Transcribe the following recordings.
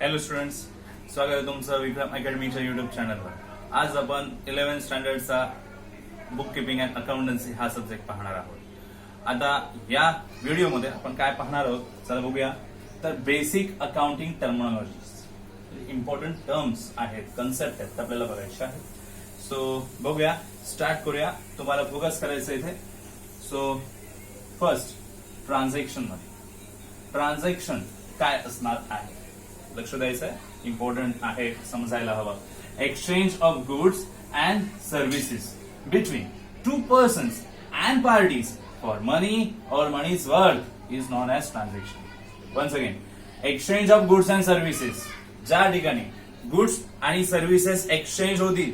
Hello students, स्वागत आहे तुमचं विक्रम अकॅडमीच्या युट्यूब चॅनलवर. आज आपण 11th स्टँडर्डचा बुक किपिंग अँड अकाउंटन्सी हा सब्जेक्ट पाहणार आहोत. आता या व्हिडिओमध्ये आपण काय पाहणार आहोत, चला बघूया. तर बेसिक अकाउंटिंग टर्मिनॉलॉजीज, इम्पॉर्टंट टर्म्स आहेत, कन्सेप्ट आहेत, आपल्याला बघायचे आहेत. सो बघूया, स्टार्ट करूया. तुम्हाला फोकस करायचं इथे. सो फर्स्ट, ट्रान्झॅक्शन मध्ये ट्रान्झॅक्शन काय असणार आहे, लक्ष द्यायचं आहे, इम्पॉर्टंट आहे, समजायला हवं. Exchange of goods and services between two persons and parties for money or money's worth is known as transaction. Once again, exchange of goods and services, ज्या ठिकाणी गुड्स आणि सर्व्हिसेस एक्सचेंज होतील,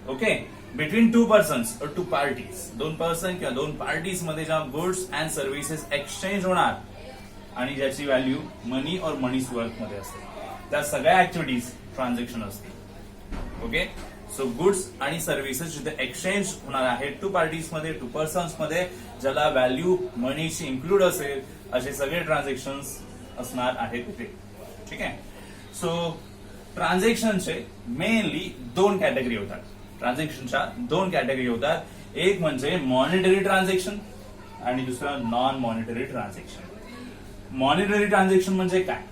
okay, between two persons or two parties, दोन person किंवा दोन parties मध्ये ज्या goods and services exchange होणार आणि ज्याची value money or money's worth मध्ये असते, त्या सगळ्या ऍक्टिव्हिटीज ट्रान्झॅक्शन असतील. ओके, सो गुड्स आणि सर्व्हिसेस जिथे एक्सचेंज होणार आहे टू पार्टीज मध्ये, टू पर्सन्स मध्ये, ज्याला व्हॅल्यू मनीची इन्क्लूड असेल, असे सगळे ट्रान्झॅक्शन असणार आहेत तिथे. ठीक आहे. सो ट्रान्झॅक्शनचे मेनली दोन कॅटेगरी होतात. ट्रान्झॅक्शनच्या दोन कॅटेगरी होतात. एक म्हणजे मॉनिटरी ट्रान्झॅक्शन आणि दुसरं non monetary transaction. Monetary transaction म्हणजे काय?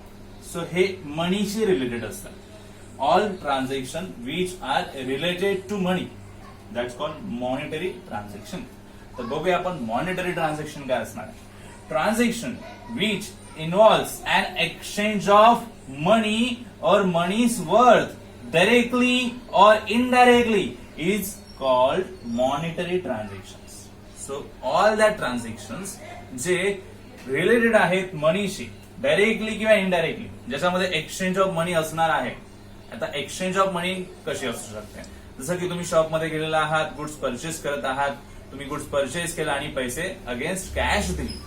सो हे मनीशी रिलेटेड असतात. All transaction which are related to money, that's called monetary transaction. तर बघूया आपण मॉनिटरी ट्रान्झॅक्शन काय असणार आहे. Transaction which involves an exchange of money or money's worth directly or indirectly is called monetary transactions. So all that transactions जे related आहेत मनीशी, directly किंवा indirectly, ज्याच्यामध्ये एक्सचेंज ऑफ मनी असणार आहे. आता एक्सचेंज ऑफ मनी कशी असू शकते? जसं की तुम्ही शॉपमध्ये गेलेला आहात, गुड्स परचेस करत आहात, तुम्ही गुड्स परचेस केला आणि पैसे अगेन्स्ट कॅश दिली.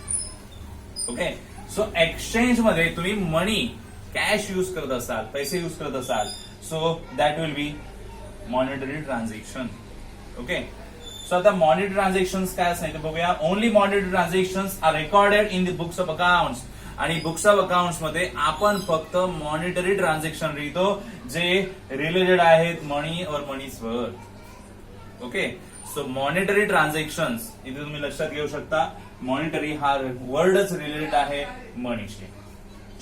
ओके, सो एक्सचेंज मध्ये तुम्ही मनी, कॅश युज करत असाल, पैसे युज करत असाल, so that will be monetary transaction. Okay, so आता monetary transactions काय असणार ते बघूया. only monetary transactions are recorded in the books of accounts. आणि बुक्स ऑफ अकाउंट्स मध्ये आपण फक्त मॉनिटरी ट्रान्झॅक्शन लिहितो जे रिलेटेड आहेत money or money's worth. Okay, so monetary transactions इथे तुम्ही लक्षात घेऊ शकता, मॉनिटरी हा वर्डच रिलेटेड आहे मनीशी.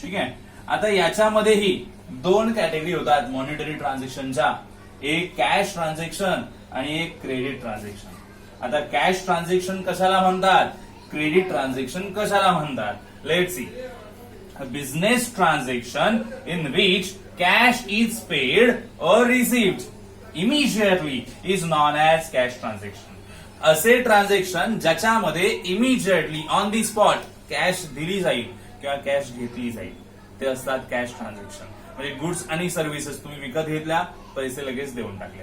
ठीक आहे. आता याच्यामध्येही दोन कॅटेगरी होतात मॉनिटरी ट्रान्झॅक्शनच्या, एक कॅश ट्रान्झॅक्शन आणि एक क्रेडिट ट्रान्झॅक्शन. आता कॅश ट्रान्झॅक्शन कशाला म्हणतात, क्रेडिट ट्रान्झॅक्शन कशाला म्हणतात? Let's see. Business transaction in which cash is paid or received immediately is known as cash transaction. असे ट्रान्झॅक्शन ज्याच्यामध्ये immediately on the spot cash दिली जाईल किंवा कॅश घेतली जाईल, ते असतात कॅश ट्रान्झॅक्शन. म्हणजे गुड्स आणि सर्व्हिसेस तुम्ही विकत घेतल्या, पैसे लगेच देऊन टाकले,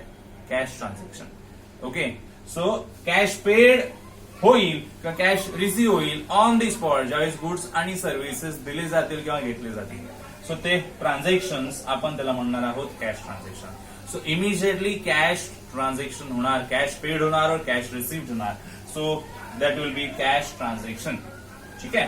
cash transaction. Okay, so cash paid होईल किंवा कॅश रिसीव्ह होईल ऑन दी स्पॉट ज्यावेळेस गुड्स आणि सर्व्हिसेस दिले जातील किंवा घेतले जातील. सो ते ट्रान्झॅक्शन आपण त्याला म्हणणार आहोत cash transaction. So immediately cash transaction होणार, कॅश पेड होणार और कॅश रिसीव्ह होणार. So that will be cash transaction. ठीक आहे.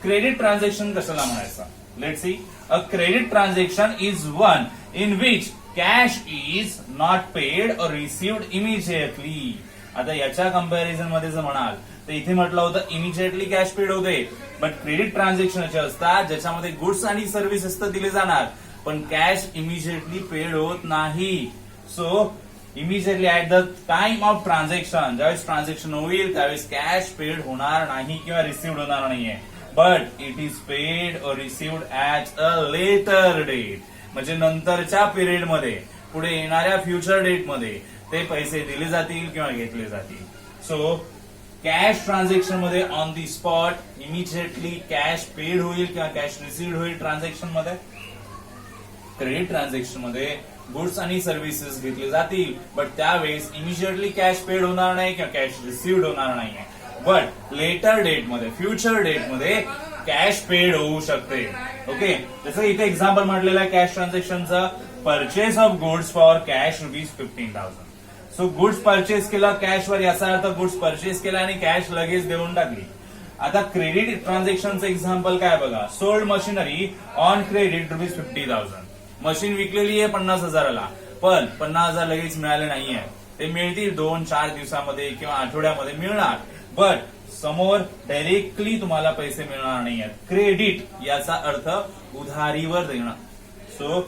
क्रेडिट ट्रान्झॅक्शन कशाला म्हणायचं? Let's see. A credit transaction is one in which cash is not paid or received immediately. आता याच्या कंपॅरिझन मध्ये जर म्हणाल तर इथे म्हटलं होतं इमिजिएटली कॅश पेड होते, बट क्रेडिट ट्रान्झॅक्शन असे असतात ज्याच्यामध्ये गुड्स आणि सर्व्हिसेस तर दिले जाणार पण कॅश इमिजिएटली पेड होत नाही. So immediately at the time of transaction, ज्यावेळेस ट्रान्झॅक्शन होईल त्यावेळेस कॅश पेड होणार नाही किंवा रिसिव्ह होणार नाहीये, but it is paid or received at a later date. म्हणजे नंतरच्या पिरियड मध्ये, पुढे येणाऱ्या फ्युचर डेट मध्ये ते पैसे दिले जातील किंवा घेतले जातील. सो कॅश ट्रान्झॅक्शन मध्ये on the spot immediately cash paid होईल किंवा कॅश रिसिव्ड होईल ट्रान्झॅक्शन मध्ये. क्रेडिट ट्रान्झॅक्शन मध्ये गुड्स आणि सर्व्हिसेस घेतले जातील, बट त्यावेळेस इमिजिएटली कॅश पेड होणार नाही किंवा कॅश रिसिव्ड होणार नाहीये, बट लेटर डेट मध्ये, फ्युचर डेट मध्ये कॅश पेड होऊ शकते. ओके, जसं इथे एक्झाम्पल म्हटलेलं आहे कॅश ट्रान्झॅक्शनचं, purchase of goods for cash ₹15,000. So goods purchase केला कॅशवर, याचा अर्थ गुड्स परचेस केला आणि कॅश लगेच देऊन टाकली. आता क्रेडिट ट्रान्झॅक्शनचं एक्झाम्पल काय बघा, sold machinery on credit ₹50,000. Machine विकलेली आहे 50,000ला, पण 50,000 लगेच मिळाले नाहीये. ते मिळतील 2-4 दिवसामध्ये किंवा आठवड्यामध्ये मिळणार, बट समोर डायरेक्टली तुम्हाला पैसे मिळणार नाही आहेत. क्रेडिट याचा अर्थ उधारीवर देणं. सो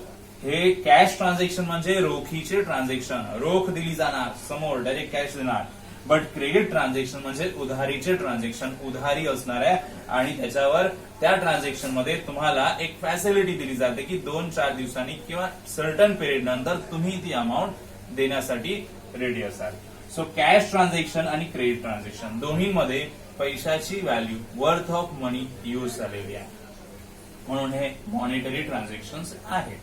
हे कॅश ट्रान्झॅक्शन म्हणजे रोखीचे ट्रान्झॅक्शन, रोख दिली जाणार समोर, डायरेक्ट कॅश देणार. बट क्रेडिट ट्रान्झॅक्शन म्हणजे उधारीचे ट्रान्झॅक्शन, उधारी असणार आहे आणि त्याच्यावर त्या ट्रान्झॅक्शन मध्ये तुम्हाला एक फॅसिलिटी दिली जाते की 2-4 दिवसांनी किंवा सर्टन पिरियड नंतर तुम्ही ती अमाऊंट देण्यासाठी रेडी असाल. सो कॅश ट्रान्झॅक्शन आणि क्रेडिट ट्रान्झॅक्शन दोन्हीमध्ये पैशाची value, worth of money use झालेली आहे, म्हणून हे मॉनिटरी ट्रान्झॅक्शन आहेत.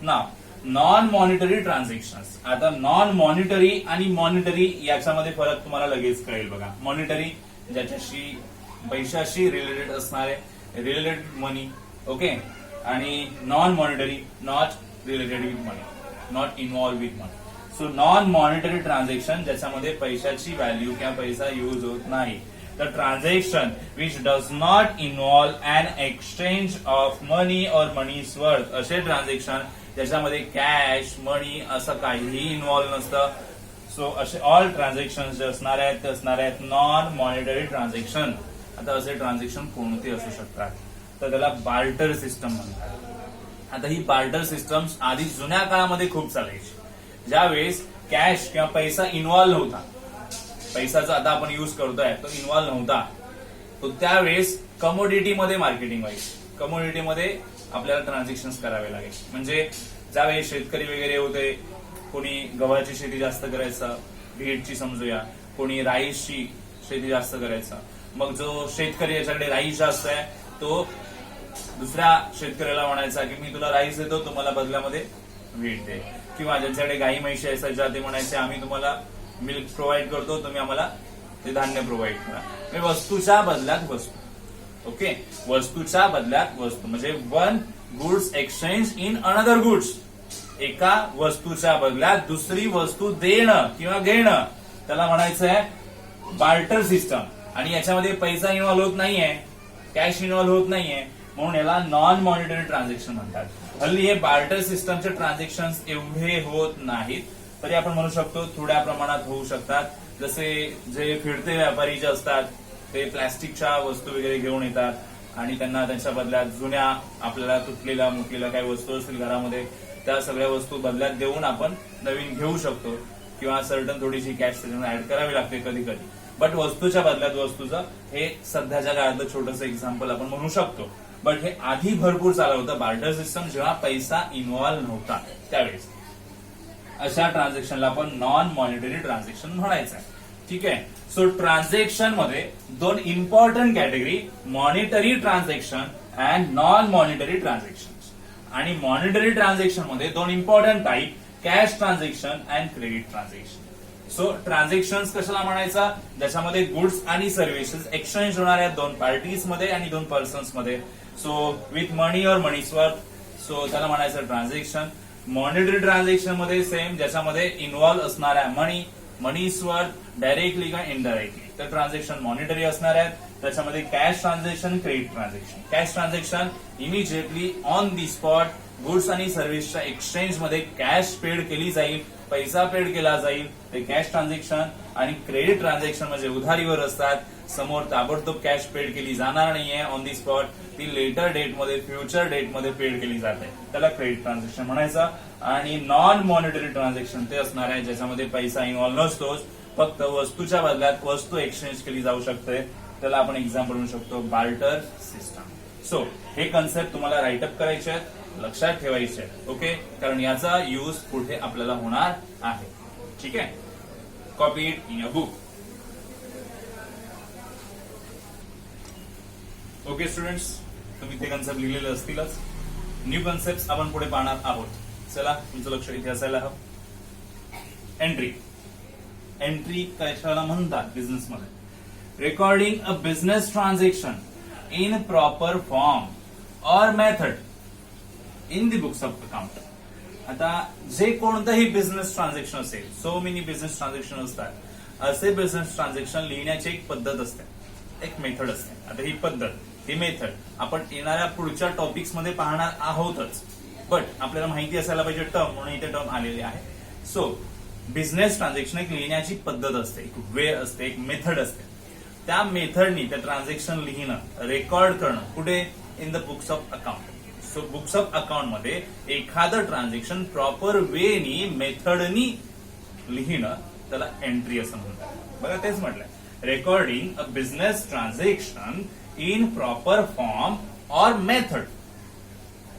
ना नॉन मॉनिटरी ट्रान्झॅक्शन. आता नॉन मॉनिटरी आणि मॉनिटरी याच्यामध्ये फरक तुम्हाला लगेच कळेल बघा. मॉनिटरी ज्याच्याशी पैशाशी रिलेटेड असणारे, रिलेटेड मनी, ओके, आणि non monetary not related with money, not involve with money. So non monetary transaction ज्याच्यामध्ये पैशाची व्हॅल्यू किंवा पैसा यूज होत नाही. The transaction which does not involve an exchange of money or money's worth. असे transaction ज्याच्यामध्ये cash, मनी असं काहीही इन्व्हॉल्व नसतं. सो असे ऑल ट्रान्झॅक्शन जे असणार आहेत ते असणार आहेत नॉन मॉनिटरी ट्रान्झॅक्शन. आता असे ट्रान्झॅक्शन कोणते असू शकतात, तर त्याला बार्टर सिस्टम म्हणतात. आता ही बार्टर सिस्टम आधी जुन्या काळामध्ये खूप चालायची, ज्यावेळेस कॅश किंवा पैसा इन्व्हॉल्व नव्हता. पैसाचा आता आपण युज करतोय तो इन्व्हॉल्व नव्हता, तो त्यावेळेस कमोडिटीमध्ये मार्केटिंग व्हायची. कमोडिटीमध्ये आपल्याला ट्रान्झॅक्शन करावे लागेल. म्हणजे ज्यावेळेस शेतकरी वगैरे होते, कोणी गव्हाची शेती जास्त करायचं, बीटची समजूया, कोणी राईसची शेती जास्त करायचं. मग जो शेतकरी याच्याकडे राईस जास्त आहे तो दुसऱ्या शेतकऱ्याला म्हणायचा की मी तुला राईस देतो, तुम्हाला बदल्यामध्ये व्हीट दे. किंवा ज्यांच्याकडे गाई म्हैशी असायच्या ते म्हणायचे आम्ही तुम्हाला मिल्क प्रोव्हाइड करतो, तुम्ही आम्हाला ते धान्य प्रोव्हाइड करा. वस्तूच्या बदल्यात वस्तू, ओके, वस्तूच्या बदल्यात वस्तू म्हणजे one goods exchange in another goods. एका वस्तूच्या बदल्यात दुसरी वस्तू देणं किंवा घेणं, त्याला म्हणायचं आहे बार्टर सिस्टम. आणि याच्यामध्ये पैसा इन्व्हॉल्व होत नाहीये, कॅश इन्व्हॉल्व होत नाहीये, म्हणून याला नॉन मॉनिटरी ट्रान्झॅक्शन म्हणतात. हल्ली हे बार्टर सिस्टमचे ट्रान्झॅक्शन एवढे होत नाहीत, तरी आपण म्हणू शकतो थोड्या प्रमाणात होऊ शकतात. जसे जे फिरते व्यापारी जे असतात ते प्लॅस्टिकच्या वस्तू वगैरे घेऊन येतात आणि त्यांना त्यांच्या बदल्यात जुन्या आपल्याला तुटलेल्या मुटलेल्या काही वस्तू असतील घरामध्ये, त्या सगळ्या वस्तू बदल्यात देऊन आपण नवीन घेऊ शकतो किंवा सर्टन थोडीशी कॅश त्याच्यामध्ये ऍड करावी लागते कधी कधी. बट वस्तूच्या बदल्यात वस्तूचं हे सध्याच्या काळातलं छोटंसं एक्झाम्पल आपण म्हणू शकतो. बट हे आधी भरपूर चालू होतं बार्टर सिस्टम, जेव्हा पैसा इन्व्हॉल्व नव्हता त्यावेळेस. अशा ट्रान्झॅक्शनला आपण नॉन मॉनिटरी ट्रान्झॅक्शन म्हणायचं आहे. ठीक आहे. सो ट्रान्झॅक्शन मध्ये दोन important category, monetary transaction and non monetary transaction. आणि मॉनिटरी ट्रान्झॅक्शन मध्ये दोन important type, cash transaction and credit transaction. So transaction कशाला म्हणायचा, ज्याच्यामध्ये गुड्स आणि सर्व्हिसेस एक्सचेंज होणार आहेत दोन पार्टीज मध्ये आणि दोन पर्सन्स मध्ये. So with money or money's worth, so त्याला म्हणायचं ट्रान्झॅक्शन. मॉनिटरी ट्रान्झॅक्शन मध्ये सेम, ज्याच्यामध्ये इन्व्हॉल्व असणार आहे मनी, मनीज वर्थ डायरेक्टली किंवा इनडायरेक्टली, तर ट्रान्झॅक्शन मॉनिटरी असणार आहेत. त्याच्यामध्ये cash transaction, credit transaction. Cash transaction immediately on the spot goods आणि सर्व्हिसच्या एक्सचेंज मध्ये कॅश पेड केली जाईल, पैसा पेड केला जाईल, ते कॅश ट्रान्झॅक्शन. आणि क्रेडिट ट्रान्झॅक्शन म्हणजे उधारीवर असतात, समोर ताबडतोब कॅश पेड केली जाणार नाहीये ऑन दी स्पॉट, ती लेटर डेट मध्ये, फ्युचर डेट मध्ये पेड केली जाते, त्याला क्रेडिट ट्रान्झॅक्शन म्हणायचं. आणि नॉन मॉनिटरी ट्रान्झॅक्शन ते असणार आहे ज्याच्यामध्ये पैसा इन्व्हॉल्व नसतोच, फक्त वस्तूच्या बदल्यात वस्तू एक्सचेंज केली जाऊ शकते, त्याला आपण एक्झाम्पल म्हणू शकतो बार्टर सिस्टम. सो हे कन्सेप्ट तुम्हाला राईटअप करायचे आहेत, लक्षात ठेवायचे आहेत, ओके, कारण याचा यूज पुढे आपल्याला होणार आहे. ठीक आहे. Copy it in a book. Okay students, तुम्ही ते कन्सेप्ट लिहिलेले असतीलच. न्यू कन्सेप्ट आपण पुढे पाहणार आहोत. चला, तुमचं लक्ष इथे असायला हवं. एंट्री. एंट्री कशाला म्हणतात बिझनेसमध्ये? Recording a business transaction in proper form or method in the books of account. आता जे कोणतंही बिझनेस ट्रान्झॅक्शन असेल, सो मेनी बिझनेस ट्रान्झॅक्शन असतात, असे बिझनेस ट्रान्झॅक्शन लिहिण्याची एक पद्धत असते. एक मेथड असते. आता ही पद्धत, ही मेथड आपण येणाऱ्या पुढच्या टॉपिक्स मध्ये पाहणार आहोतच, बट आपल्याला माहिती असायला पाहिजे टर्म, म्हणून इथे टर्म आलेली आहे. सो बिझनेस ट्रान्झॅक्शन एक लिहिण्याची पद्धत असते, एक वे असते, एक मेथड असते. त्या मेथडनी त्या ट्रान्झॅक्शन लिहिणं, रेकॉर्ड करणं कुठे, in the books of account. So books of account मध्ये एखादं ट्रान्झॅक्शन प्रॉपर वेनी, मेथडनी लिहिणं त्याला एंट्री असं म्हणतात. बघा तेच म्हटलंय, recording a business transaction in proper form or method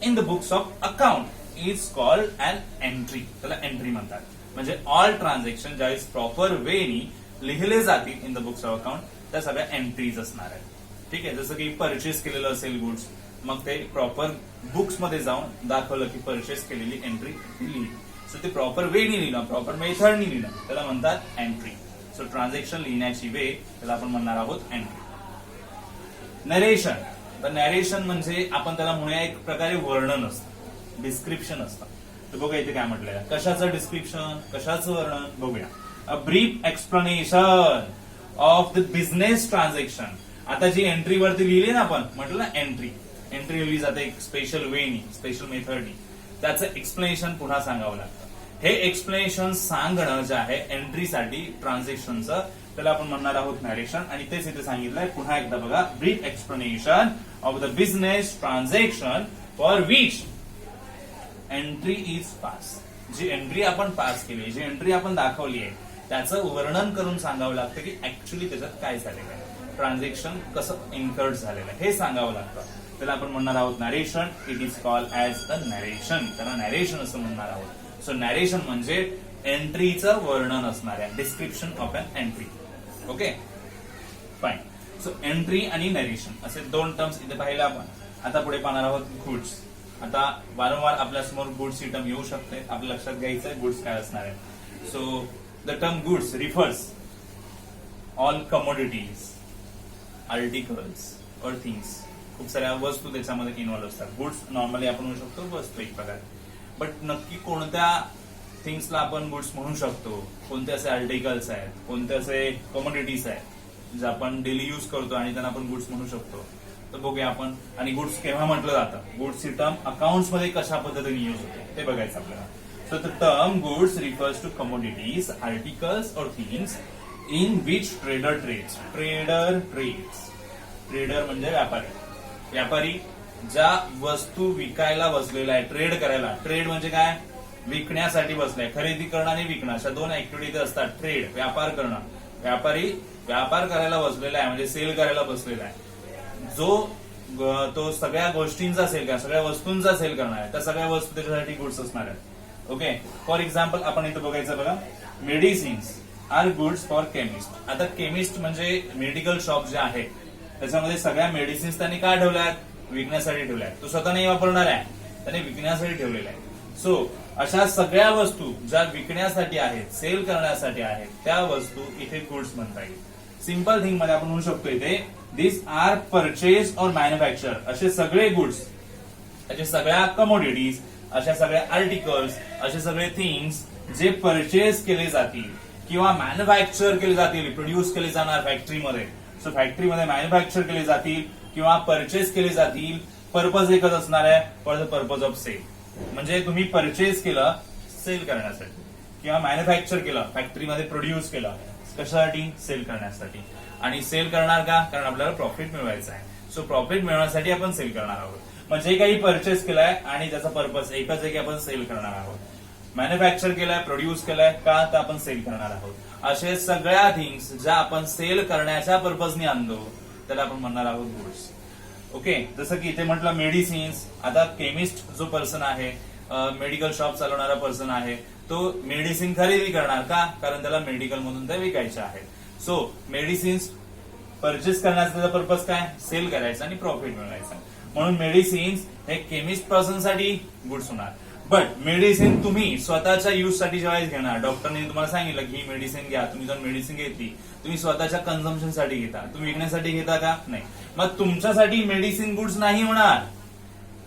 in the books of account is called an entry. त्याला एंट्री म्हणतात. म्हणजे ऑल ट्रान्झॅक्शन ज्यावेळेस प्रॉपर वेनी लिहिले जातील in the books of account, त्या सगळ्या एंट्रीज असणार आहेत. ठीक आहे, जसं की परचेस केलेलं असेल गुड्स, मग ते प्रॉपर बुक्स मध्ये जाऊन दाखवलं की परचेस केलेली एंट्री लिहिली. सो ते प्रॉपर वेनी लिहिणं, प्रॉपर मेथडनी लिहिणं त्याला म्हणतात एंट्री. सो ट्रान्झॅक्शन लिहिण्याची वे त्याला आपण म्हणणार आहोत एंट्री. नरेशन. तर नरेशन म्हणजे आपण त्याला म्हणूया एक प्रकारे वर्णन असतं, डिस्क्रिप्शन असतं. तर बघा इथे काय म्हटलंय, कशाचं डिस्क्रिप्शन, कशाचं वर्णन बघूया. A brief explanation of the business transaction. आता जी एंट्री वरती लिहिली ना आपण, म्हटलं ना एंट्री, एंट्री लिहिली जाते एक स्पेशल वेनी, स्पेशल मेथडनी. त्याचं एक्सप्लेनेशन पुन्हा सांगावं लागतं. हे एक्सप्लेनेशन सांगणं जे आहे एंट्रीसाठी ट्रान्झॅक्शनचं, त्याला आपण म्हणणार आहोत नरेशन. आणि तेच इथे सांगितलंय पुन्हा एकदा बघा, brief explanation of the business transaction for which entry is pass. जी एंट्री आपण पास केली, जी एंट्री आपण दाखवली आहे, त्याचं वर्णन करून सांगावं लागतं की ऍक्च्युली त्याच्यात काय झालेलं आहे, ट्रान्झॅक्शन कसं इन्कर्ड झालेलं आहे हे सांगावं लागतं. त्याला आपण म्हणणार आहोत narration. It is called as a narration. त्याला नरेशन असं म्हणणार आहोत. सो नरेशन म्हणजे एंट्रीचं वर्णन असणार आहे, description of an entry. Okay fine. So entry आणि नरेशन असे दोन टर्म्स इथे पाहिले आपण. आता पुढे पाहणार आहोत गुड्स. आता वारंवार आपल्या समोर गुड्स ही टर्म येऊ शकते, आपल्या लक्षात घ्यायचं आहे गुड्स काय असणार आहे. So the term goods refers all commodities, articles or things. खूप साऱ्या वस्तू त्याच्यामध्ये इन्व्हॉल्व असतात. गुड्स नॉर्मली आपण म्हणू शकतो वस्तू एक प्रकारे, बट नक्की कोणत्या थिंग्सला आपण गुड्स म्हणू शकतो, कोणते असे आर्टिकल्स आहेत, कोणते असे कमोडिटीज आहेत जे आपण डेली यूज करतो आणि त्यांना आपण गुड्स म्हणू शकतो, तर बघूया आपण. आणि गुड्स केव्हा म्हटलं जातं, गुड्सची टर्म अकाउंट्स मध्ये कशा पद्धतीने यूज होते ते बघायचं आपल्याला. So the term goods refers to commodities, articles or things in which trader trades. Trader trades, trader म्हणजे व्यापारी. व्यापारी ज्या वस्तू विकायला बसलेला आहे, ट्रेड करायला. ट्रेड म्हणजे काय, विकण्यासाठी बसलाय. खरेदी करणं आणि विकणं अशा दोन ऍक्टिव्हिटीज असतात. ट्रेड, व्यापार करणं. व्यापारी व्यापार करायला बसलेला आहे म्हणजे सेल करायला बसलेला आहे. जो तो सगळ्या गोष्टींचा सेल करा, सगळ्या वस्तूंचा सेल करणार आहे, त्या सगळ्या वस्तू त्याच्यासाठी गुड्स असणार आहेत. ओके, फॉर एक्झाम्पल आपण इथं बघायचं बघा, medicines are goods for chemist. आता केमिस्ट म्हणजे मेडिकल शॉप जे आहे त्याच्यामध्ये सगळ्या मेडिसिन्स त्यांनी काय ठेवल्यात, विकण्यासाठी ठेवल्यात. तो स्वतः नाही वापरणार आहे, त्याने विकण्यासाठी ठेवलेला आहे. सो अशा सगळ्या वस्तू ज्या विकण्यासाठी आहेत, सेल करण्यासाठी आहेत, त्या वस्तू इथे गुड्स म्हणता येईल. सिंपल थिंग मध्ये आपण म्हणू शकतो इथे दिस आर परचेस और मॅन्युफॅक्चर. असे सगळे गुड्स, अशा सगळ्या कमोडिटीज, अशा सगळ्या आर्टिकल्स, असे सगळे थिंग्स जे परचेस केले जातील किंवा मॅन्युफॅक्चर केले जातील, प्रोड्यूस केले जाणार फॅक्टरीमध्ये. सो फॅक्टरीमध्ये मॅन्युफॅक्चर केले जातील किंवा परचेस केले जातील. पर्पज एकच असणार आहे, for the purpose of sale. म्हणजे तुम्ही परचेस केलं सेल करण्यासाठी किंवा मॅन्युफॅक्चर केलं फॅक्टरीमध्ये प्रोड्यूस केलं कशासाठी, सेल करण्यासाठी. आणि सेल करणार का, कारण आपल्याला प्रॉफिट मिळवायचं आहे. सो प्रॉफिट मिळवण्यासाठी आपण सेल करणार आहोत. म्हणजे काही परचेस केलाय आणि त्याचा पर्पज एकच आहे की आपण सेल करणार आहोत. मॅन्युफॅक्चर केलाय, प्रोड्यूस केलाय का, तर आपण सेल करणार आहोत. असे सगळ्या थिंग्स ज्या आपण सेल करण्याच्या पर्पजने आणतो त्याला आपण म्हणणार आहोत गुड्स. ओके, जसं की इथे म्हटलं मेडिसिन्स. आता केमिस्ट जो पर्सन आहे, मेडिकल शॉप चालवणारा पर्सन आहे, तो मेडिसिन खरेदी करणार का, कारण त्याला मेडिकल मधून ते विकायचे आहेत. सो मेडिसिन्स परचेस करण्याचा पर्पज काय, सेल करायचा आणि प्रॉफिट मिळवायचा. म्हणून मेडिसिन्स हे केमिस्ट पर्सन साठी गुड्स होणार. बट मेडिसिन तुम्ही स्वतःच्या युज साठी जेव्हा घेणार, डॉक्टरने तुम्हाला सांगितलं की ही मेडिसिन घ्या, तुम्ही जर मेडिसिन घेतली, तुम्ही स्वतःच्या कन्झम्पशन साठी घेता, तुम्ही विकण्यासाठी घेता का, नाही. मग तुमच्यासाठी मेडिसिन गुड्स नाही होणार.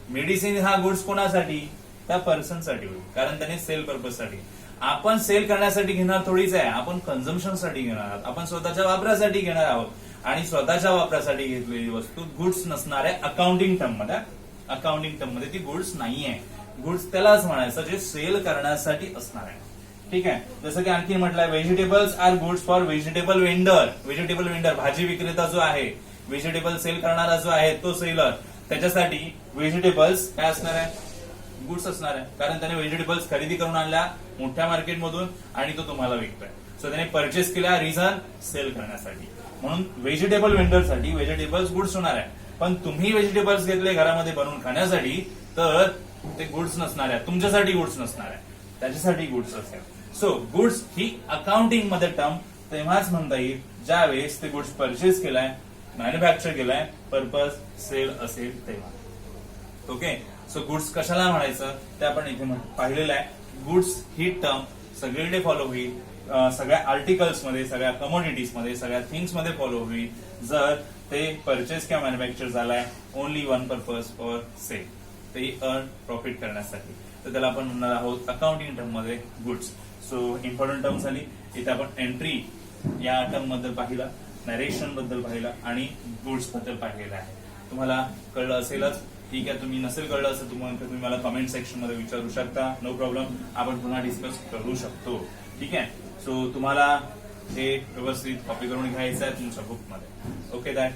मेडिसिन हा गुड्स कोणासाठी, त्या पर्सन साठी होईल, कारण त्याने सेल पर्पज साठी. आपण सेल करण्यासाठी घेणार थोडीच आहे, आपण कन्झम्पशन साठी घेणार आहोत, आपण स्वतःच्या वापरासाठी घेणार आहोत. आणि स्वतःच्या वापरासाठी घेतलेली वस्तू गुड्स नसणाऱ्या अकाउंटिंग टर्म मध्ये ती गुड्स नाहीये. गुड्स त्यालाच म्हणायचं जे सेल करण्यासाठी असणार आहे. ठीक आहे. जसं की आणखी म्हटलंय vegetables are goods for vegetable vendor भाजी विक्रेता जो आहे, व्हेजिटेबल सेल करणारा जो आहे तो सेलर, त्याच्यासाठी व्हेजिटेबल्स काय असणार आहे, गुड्स असणार आहे. कारण त्याने व्हेजिटेबल्स खरेदी करून आणल्या मोठ्या मार्केटमधून आणि तो तुम्हाला विकतोय. सो त्याने परचेस केला रिझन सेल करण्यासाठी. म्हणून व्हेजिटेबल वेंडरसाठी व्हेजिटेबल्स गुड्स होणार आहे. पण तुम्ही व्हेजिटेबल्स घेतले घरामध्ये बनवून खाण्यासाठी तर ते गुड्स नसणार आहे, तुमच्यासाठी गुड्स नसणार आहे, त्याच्यासाठी गुड्स असेल. सो गुड्स ही अकाउंटिंग मध्ये टर्म तेव्हाच म्हणता येईल ज्यावेळेस ते गुड्स परचेस केलाय, मॅन्युफॅक्चर केलाय, पर्पज सेल असेल तेव्हा. ओके. सो गुड्स कशाला म्हणायचं ते आपण इथे पाहिलेलं आहे. गुड्स ही टर्म सगळीकडे फॉलो होईल, सगळ्या आर्टिकल्स मध्ये, सगळ्या कमोडिटीज मध्ये, सगळ्या थिंग्स मध्ये फॉलो होईल जर ते परचेस किंवा मॅन्युफॅक्चर झालाय only one purpose for sale, ते अर्न प्रॉफिट करण्यासाठी. तर त्याला आपण म्हणणार आहोत अकाउंटिंग टर्म मध्ये गुड्स. सो इम्पॉर्टंट टर्म झाली. इथे आपण एंट्री या टर्म बद्दल पाहिला, नरेशन बद्दल पाहिला आणि गुड्स बद्दल पाहिलेलं आहे. तुम्हाला कळलं असेलच. ठीक आहे. तुम्ही नसेल कळलं असेल तुम्ही मला कमेंट सेक्शन मध्ये विचारू शकता. No problem. आपण पुन्हा डिस्कस करू शकतो. ठीक आहे. सो तुम्हाला हे व्यवस्थित कॉपी करून घ्यायचं आहे तुमच्या बुक मध्ये. Okay that.